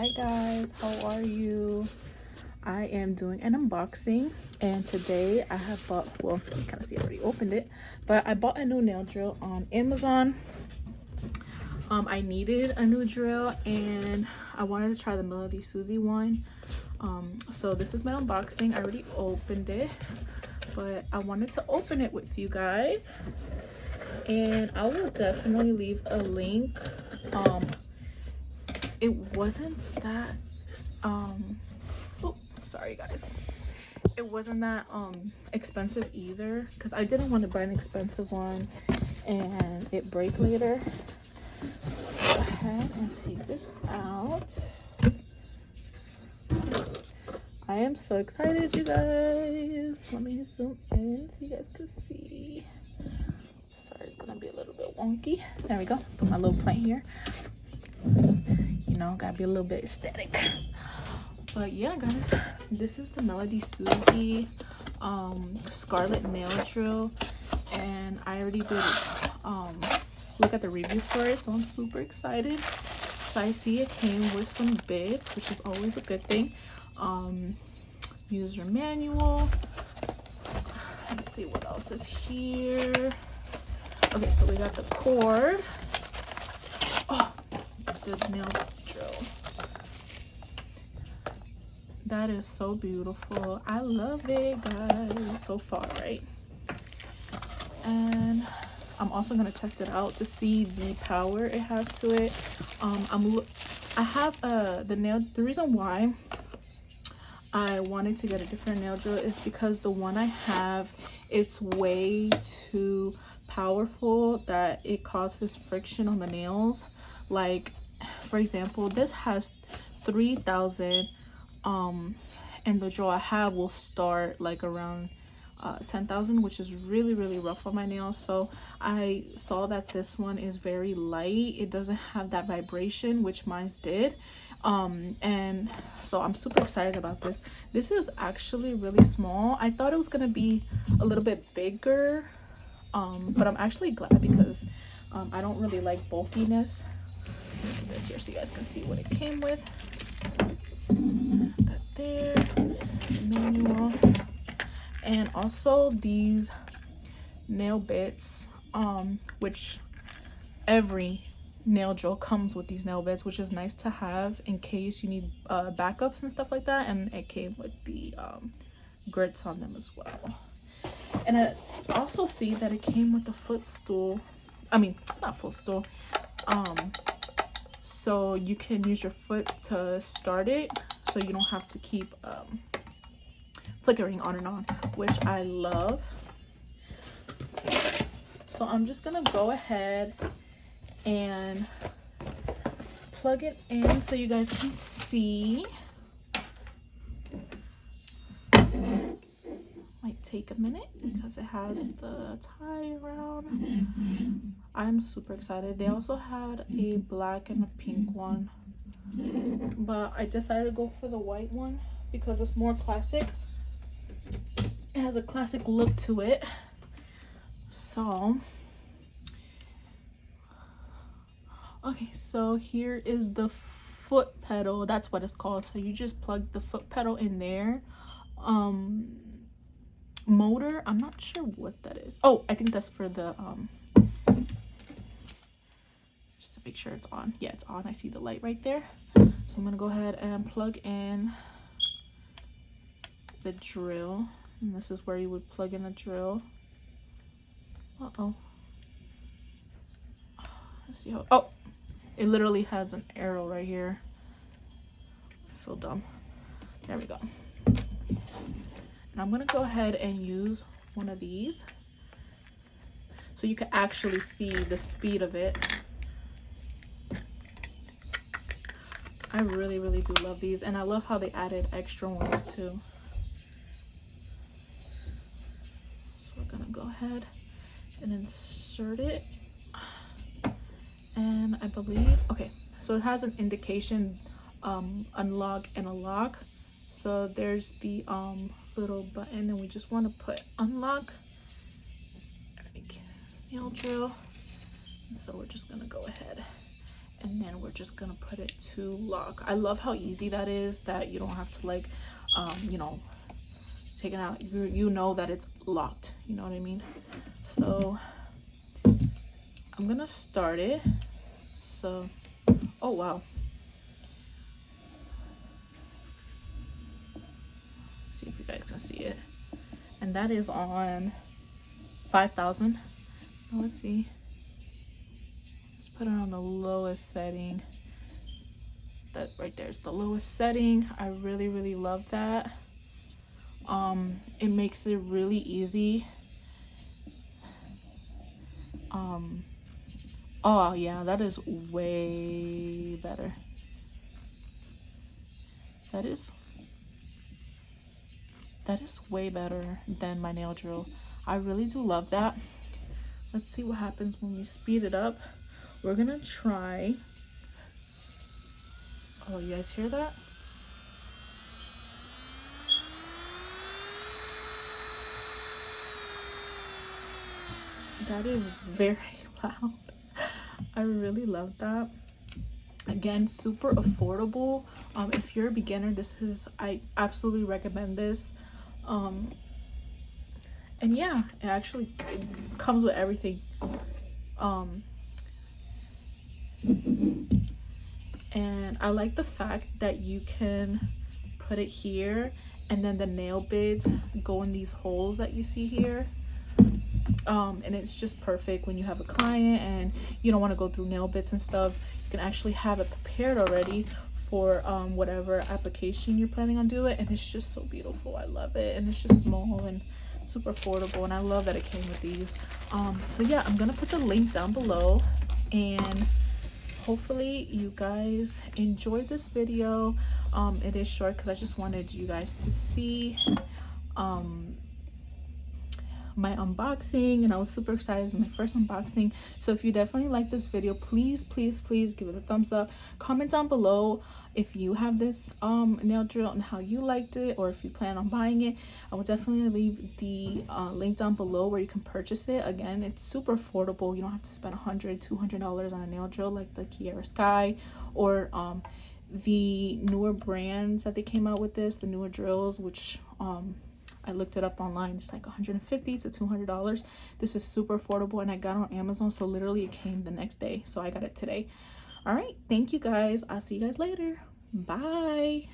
Hi guys, how are you? I am doing an unboxing, and today I have bought, well, you kind of see I already opened it, but I bought a new nail drill on Amazon. I needed a new drill and I wanted to try the Melody Susie one. So this is my unboxing. I already opened it, but I wanted to open it with you guys, and I will definitely leave a link. It wasn't that oh, sorry guys, it wasn't that expensive either, because I didn't want to buy an expensive one and it break later. So go ahead and take this out. I am so excited, you guys. Let me zoom in so you guys can see. Sorry, it's gonna be a little bit wonky. There we go. Put my little plant here. You know, gotta be a little bit aesthetic. But yeah guys, this is the Melody Susie Scarlet nail drill, and I already did look at the review for it, so I'm super excited. So I see it came with some bits, which is always a good thing. User manual. Let's see what else is here. Okay, so we got the cord. Oh, the nail drill. That is so beautiful. I love it, guys, so far, right? And I'm also gonna test it out to see the power it has to it. I have the reason why I wanted to get a different nail drill is because the one I have, it's way too powerful that it causes friction on the nails. Like, for example, this has 3,000, and the drill I have will start like around 10,000, which is really rough on my nails. So I saw that this one is very light. It doesn't have that vibration, which mine did. And so I'm super excited about this. This is actually really small. I thought it was gonna be a little bit bigger, but I'm actually glad because I don't really like bulkiness. Put this here so you guys can see what it came with. That there, manual, and also these nail bits, which every nail drill comes with these nail bits, which is nice to have in case you need backups and stuff like that. And it came with the grits on them as well. And I also see that it came with a footstool. I mean, not footstool. So you can use your foot to start it, so you don't have to keep flickering on and on, which I love. So I'm just gonna go ahead and plug it in so you guys can see. Might take a minute because it has the tie around. I'm super excited. They also had a black and a pink one, but I decided to go for the white one because it's more classic. It has a classic look to it. So okay, so here is the foot pedal. That's what it's called. So you just plug the foot pedal in there. Motor, I'm not sure what that is. Oh, I think that's for the just to make sure it's on. Yeah, it's on. I see the light right there. So I'm gonna go ahead and plug in the drill, and this is where you would plug in a drill. Uh-oh. Let's see how, oh, it literally has an arrow right here. I feel dumb. There we go. And I'm gonna go ahead and use one of these so you can actually see the speed of it. I really do love these, and I love how they added extra ones too. So we're gonna go ahead and insert it, and I believe, okay, so it has an indication, unlock and a lock. So there's the little button, and we just want to put unlock. Nail drill. So we're just gonna go ahead and then we're just gonna put it to lock. I love how easy that is, that you don't have to like you know, take it out. You know that it's locked, you know what I mean? So I'm gonna start it. So, oh wow, let's see if you guys can see it. And that is on 5,000. Let's see, let's put it on the lowest setting. That right there is the lowest setting. I really love that. It makes it really easy. Oh yeah, that is way better. That is way better than my nail drill. I really do love that. Let's see what happens when we speed it up. We're gonna try. Oh, you guys hear that? That is very loud. I really love that. Again, super affordable. If you're a beginner, I absolutely recommend this. And yeah, it comes with everything. And I like the fact that you can put it here, and then the nail bits go in these holes that you see here. And it's just perfect when you have a client and you don't want to go through nail bits and stuff. You can actually have it prepared already for whatever application you're planning on doing, and it's just so beautiful. I love it, and it's just small and super affordable, and I love that it came with these. So yeah, I'm gonna put the link down below, and hopefully you guys enjoyed this video. It is short because I just wanted you guys to see my unboxing, and I was super excited. It's my first unboxing. So if you definitely like this video, please give it a thumbs up. Comment down below if you have this nail drill and how you liked it, or if you plan on buying it. I will definitely leave the link down below where you can purchase it. Again, it's super affordable. You don't have to spend $100-$200 on a nail drill like the Kiara Sky, or the newer brands that they came out with the newer drills, which I looked it up online. It's like $150 to $200. This is super affordable, and I got it on Amazon, so literally it came the next day. So I got it today. All right, thank you guys. I'll see you guys later. Bye.